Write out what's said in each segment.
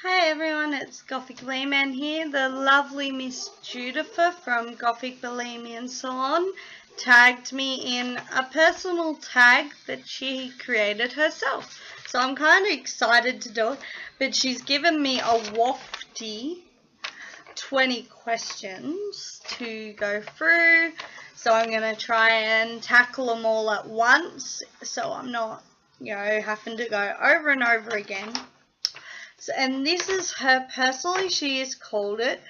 Hi everyone, it's Gothic Bohemian here. The lovely Miss Jwlhyfer from Gothic Bohemian Salon tagged me in a personal tag that she created herself. So I'm kind of excited to do it, but she's given me a wafty 20 questions to go through. So I'm going to try and tackle them all at once so I'm not, having to go over and over again. And this is her personally, she has called it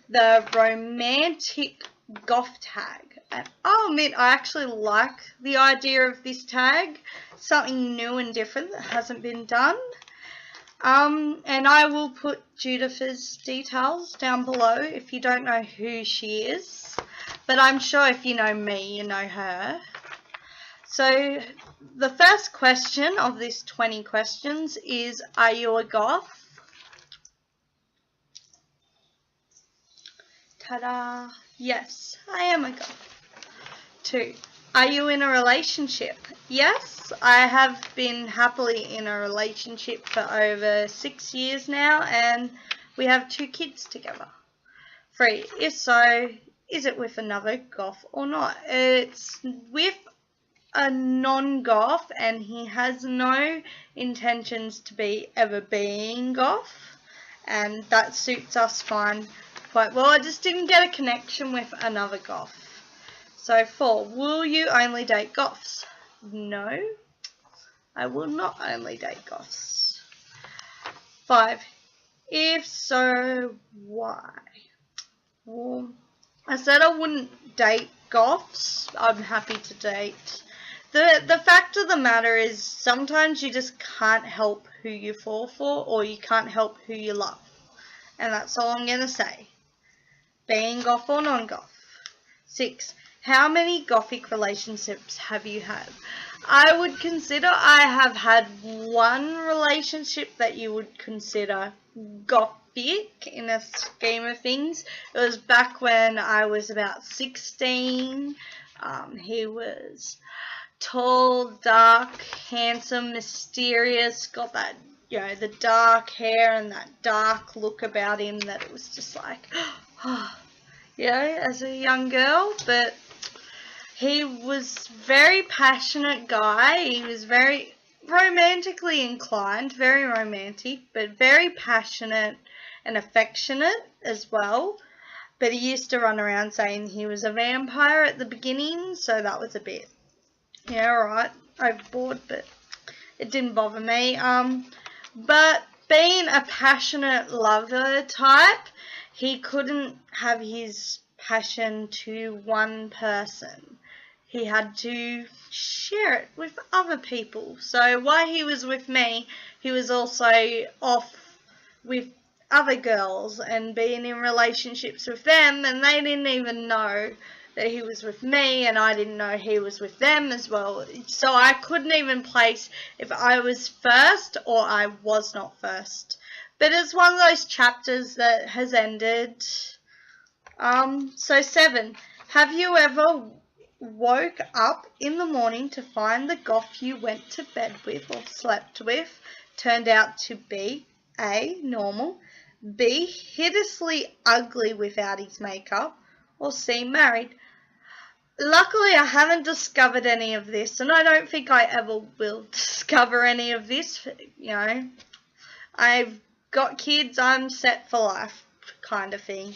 the romantic Goth tag. And I'll admit I actually like the idea of this tag, something new and different that hasn't been done. And I will put Jwlhyfer's details down below if you don't know who she is, but I'm sure if you know me, you know her. So the first question of this 20 questions is, are you a goth? Ta-da! Yes, I am a goth. 2. Are you in a relationship? Yes, I have been happily in a relationship for over 6 years now, and we have 2 kids together. 3. If so, is it with another goth or not? It's with a non-goth, and he has no intentions to be ever being goth, and that suits us fine. Quite well. I just didn't get a connection with another goth. So 4. Will you only date goths? No, I will not only date goths. 5. If so, why? Well, I said I wouldn't date goths. I'm happy to date. The fact of the matter is sometimes you just can't help who you fall for, or you can't help who you love. And that's all I'm going to say. Being goth or non-goth. 6. How many gothic relationships have you had? I would consider I have had one relationship that you would consider gothic in a scheme of things. It was back when I was about 16. He was tall, dark, handsome, mysterious, got that, the dark hair and that dark look about him that it was just like, as a young girl. But he was very passionate guy. He was very romantically inclined, very romantic, but very passionate and affectionate as well. But he used to run around saying he was a vampire at the beginning, so that was a bit, alright, overboard, but it didn't bother me. But being a passionate lover type, he couldn't have his passion to one person. He had to share it with other people. So while he was with me, he was also off with other girls and being in relationships with them, and they didn't even know that he was with me, and I didn't know he was with them as well. So I couldn't even place if I was first or I was not first. But it's one of those chapters that has ended. So 7. Have you ever woke up in the morning to find the goth you went to bed with or slept with turned out to be A, normal, B, hideously ugly without his makeup, or C, married? Luckily, I haven't discovered any of this, and I don't think I ever will discover any of this. I've got kids, I'm set for life kind of thing.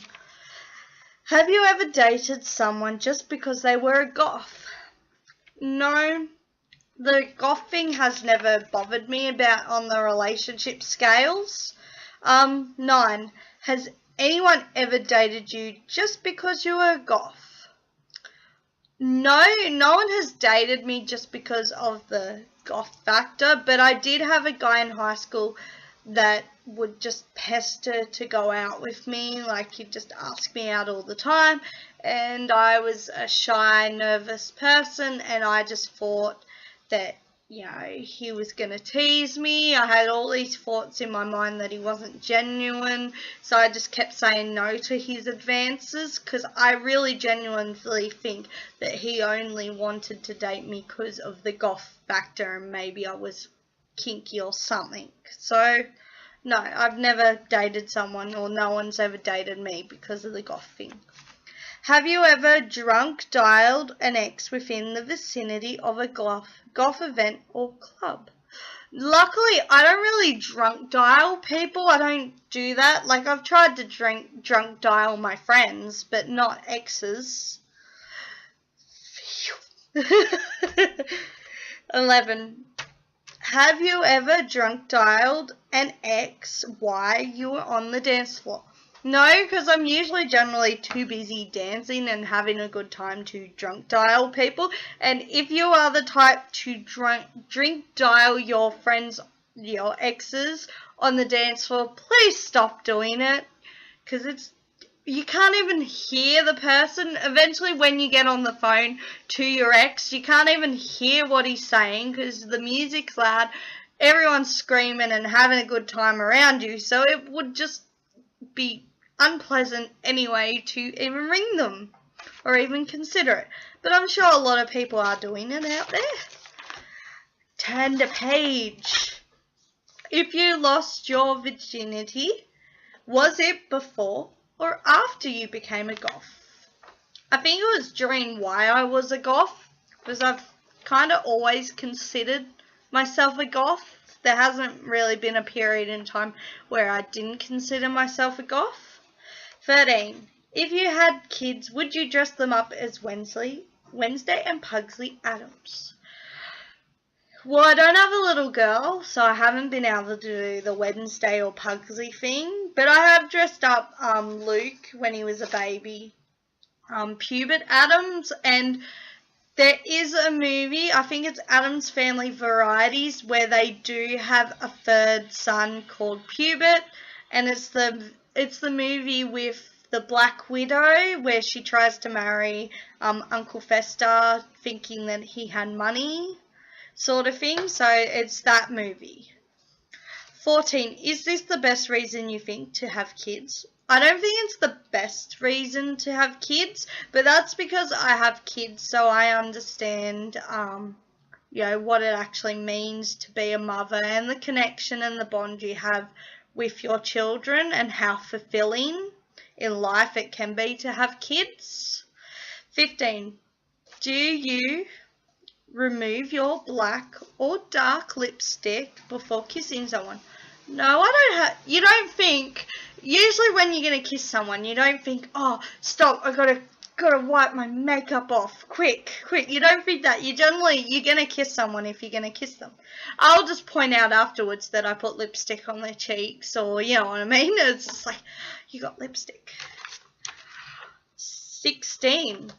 Have you ever dated someone just because they were a goth? No, the goth thing has never bothered me about on the relationship scales. 9. Has anyone ever dated you just because you were a goth? No, no one has dated me just because of the goth factor, but I did have a guy in high school that would just pester to go out with me. Like, he'd just ask me out all the time, and I was a shy, nervous person, and I just thought that, he was going to tease me. I had all these thoughts in my mind that he wasn't genuine, so I just kept saying no to his advances, because I really genuinely think that he only wanted to date me because of the goth factor, and maybe I was kinky or something. So No, I've never dated someone, or no one's ever dated me because of the goth thing. Have you ever drunk dialed an ex within the vicinity of a goth event or club? Luckily, I don't really drunk dial people. I don't do that. Like, I've tried to drunk dial my friends, but not exes. 11. Have you ever drunk dialed an ex while you were on the dance floor? No, because I'm usually generally too busy dancing and having a good time to drunk dial people. And if you are the type to drink dial your friends, your exes on the dance floor, please stop doing it, because you can't even hear the person. Eventually, when you get on the phone to your ex, you can't even hear what he's saying because the music's loud, everyone's screaming and having a good time around you, so it would just be unpleasant anyway to even ring them or even consider it. But I'm sure a lot of people are doing it out there. Turn the page. If you lost your virginity, was it before or after you became a goth? I think it was during why I was a goth, because I've kind of always considered myself a goth. There hasn't really been a period in time where I didn't consider myself a goth. 13. If you had kids, would you dress them up as Wednesday and Pugsley Addams? Well, I don't have a little girl, so I haven't been able to do the Wednesday or Pugsley thing, but I have dressed up Luke when he was a baby, Pubert Addams, and there is a movie, I think it's Addams Family Varieties, where they do have a third son called Pubert, and it's the movie with the Black Widow where she tries to marry Uncle Fester thinking that he had money, sort of thing. So it's that movie. 14. Is this the best reason you think to have kids? I don't think it's the best reason to have kids, but that's because I have kids, so I understand what it actually means to be a mother and the connection and the bond you have with your children and how fulfilling in life it can be to have kids. 15. Do you remove your black or dark lipstick before kissing someone? No, you don't think, usually when you're going to kiss someone, you don't think, oh, stop, I gotta wipe my makeup off, quick, you don't think that. You're going to kiss someone if you're going to kiss them. I'll just point out afterwards that I put lipstick on their cheeks, or you know what I mean, it's just like, you got lipstick. 16.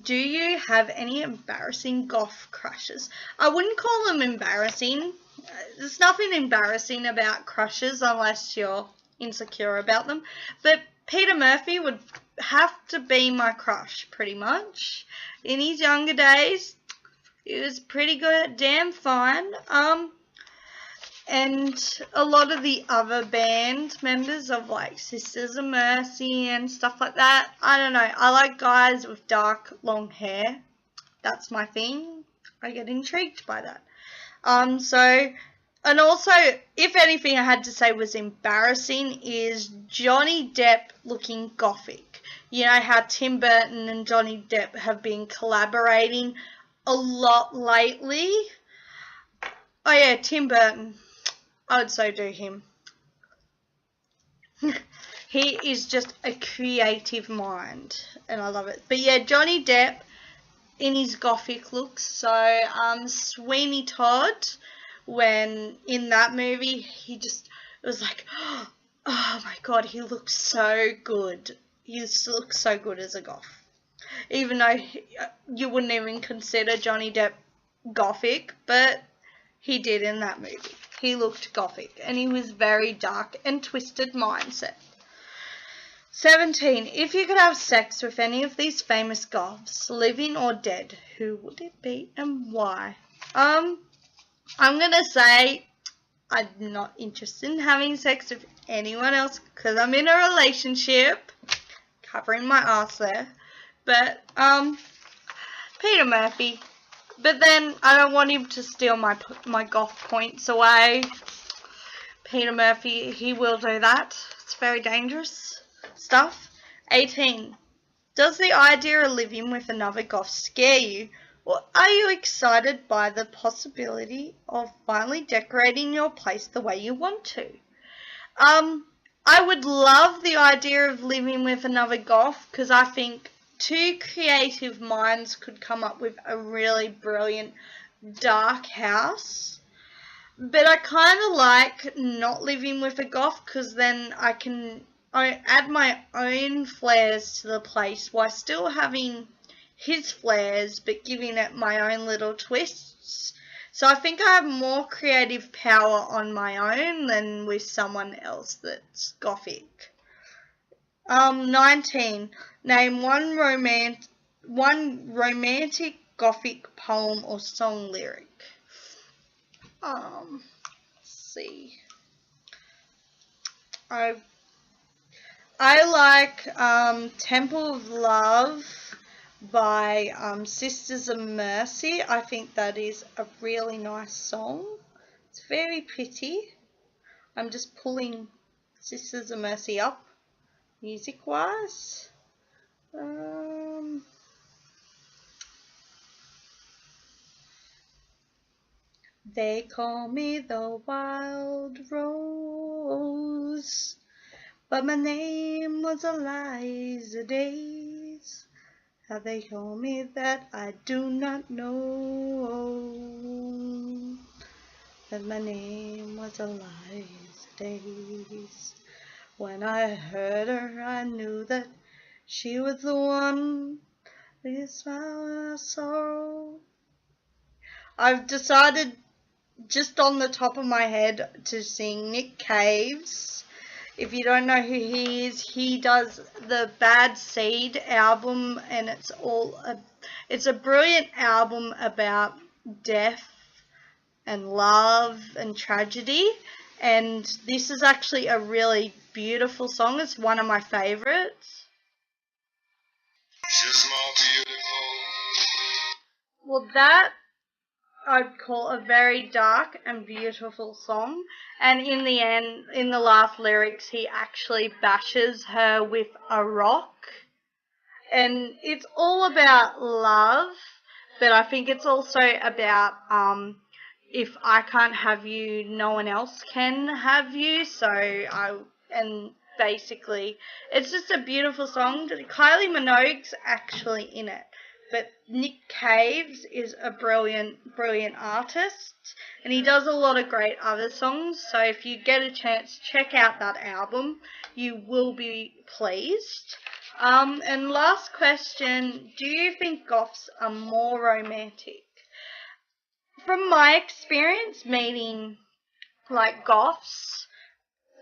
Do you have any embarrassing goth crushes? I wouldn't call them embarrassing. There's nothing embarrassing about crushes unless you're insecure about them. But Peter Murphy would have to be my crush, pretty much. In his younger days, he was pretty good, damn fine. And a lot of the other band members of like Sisters of Mercy and stuff like that, I don't know, I like guys with dark long hair. That's my thing. I get intrigued by that. And also, if anything I had to say was embarrassing, is Johnny Depp looking gothic. You know how Tim Burton and Johnny Depp have been collaborating a lot lately? Oh yeah, Tim Burton. I would so do him. He is just a creative mind, and I love it. But yeah, Johnny Depp in his gothic looks. So Sweeney Todd, when in that movie, it was like, oh my god, he looks so good. He looks so good as a goth. Even though you wouldn't even consider Johnny Depp gothic, but he did in that movie. He looked gothic, and he was very dark and twisted mindset. 17. If you could have sex with any of these famous goths, living or dead, who would it be and why? I'm gonna say I'm not interested in having sex with anyone else because I'm in a relationship. Covering my ass there. But, Peter Murphy. But then I don't want him to steal my goth points away. Peter Murphy, he will do that. It's very dangerous stuff. 18. Does the idea of living with another goth scare you? Or are you excited by the possibility of finally decorating your place the way you want to? I would love the idea of living with another goth because I think two creative minds could come up with a really brilliant dark house. But I kind of like not living with a goth because then I add my own flares to the place while still having his flares but giving it my own little twists. So I think I have more creative power on my own than with someone else that's gothic. 19. Name one romantic gothic poem or song lyric. Let's see. I like Temple of Love by Sisters of Mercy. I think that is a really nice song. It's very pretty. I'm just pulling Sisters of Mercy up music wise. They call me the wild rose, but my name was Eliza Days. How they told me that I do not know, that my name was Eliza Days. When I heard her, I knew that she was the one with my sorrow. I've decided just on the top of my head to sing Nick Cave's. If you don't know who he is, he does the Bad Seed album, and it's a brilliant album about death and love and tragedy, and this is actually a really beautiful song. It's one of my favorites. She's more beautiful. Well, that I'd call a very dark and beautiful song, and in the end, in the last lyrics, he actually bashes her with a rock, and it's all about love, but I think it's also about if I can't have you, no one else can have you. And basically, it's just a beautiful song. Kylie Minogue's actually in it. But Nick Caves is a brilliant artist, and he does a lot of great other songs. So if you get a chance, check out that album. You will be pleased. And last question, do you think goths are more romantic? From my experience meeting like goths,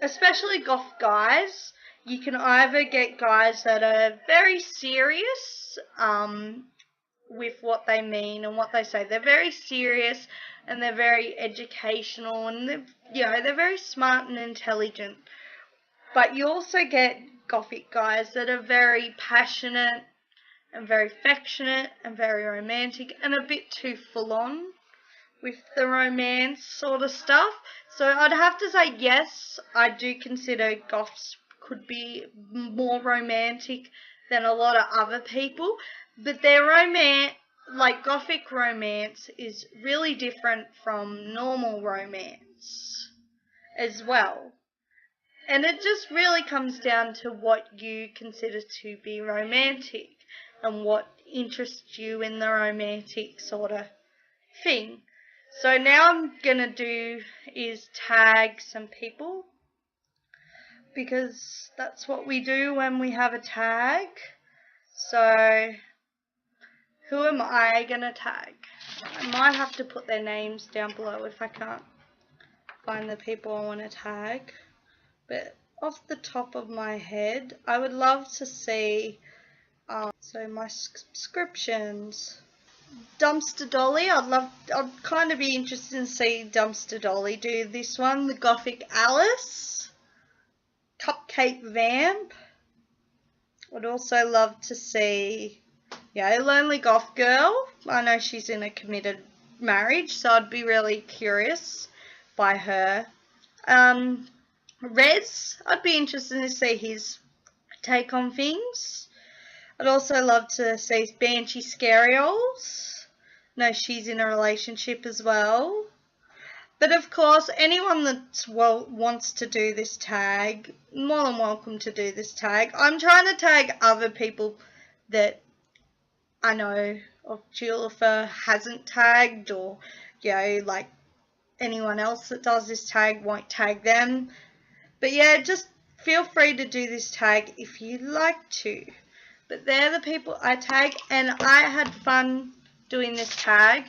especially goth guys, you can either get guys that are very serious, with what they mean and what they say. They're very serious and they're very educational, and they're very smart and intelligent. But you also get gothic guys that are very passionate and very affectionate and very romantic and a bit too full on with the romance sort of stuff. So I'd have to say yes, I do consider goths could be more romantic than a lot of other people, but their romance, like gothic romance, is really different from normal romance as well. And it just really comes down to what you consider to be romantic and what interests you in the romantic sort of thing. So now I'm going to do is tag some people, because that's what we do when we have a tag. So who am I going to tag? I might have to put their names down below if I can't find the people I want to tag. But off the top of my head, I would love to see, so my subscriptions. Dumpster Dolly, I'd kind of be interested in seeing Dumpster Dolly do this one. The Gothic Alice. Cupcake Vamp. Would also love to see, Lonely Goth Girl. I know she's in a committed marriage, so I'd be really curious by her. Rez, I'd be interested to see his take on things. I'd also love to see Banshee Scarioles. No, she's in a relationship as well. But of course, anyone that wants to do this tag, more than welcome to do this tag. I'm trying to tag other people that I know of Jwlhyfer hasn't tagged, or, you know, like anyone else that does this tag won't tag them. But yeah, just feel free to do this tag if you like to. But they're the people I tag, and I had fun doing this tag.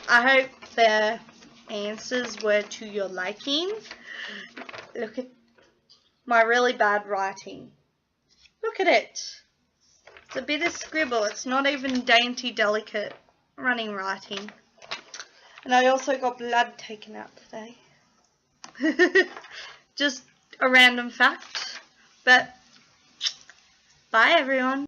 I hope their answers were to your liking. Look at my really bad writing. Look at it. It's a bit of scribble. It's not even dainty, delicate running writing. And I also got blood taken out today. Just a random fact. But bye everyone.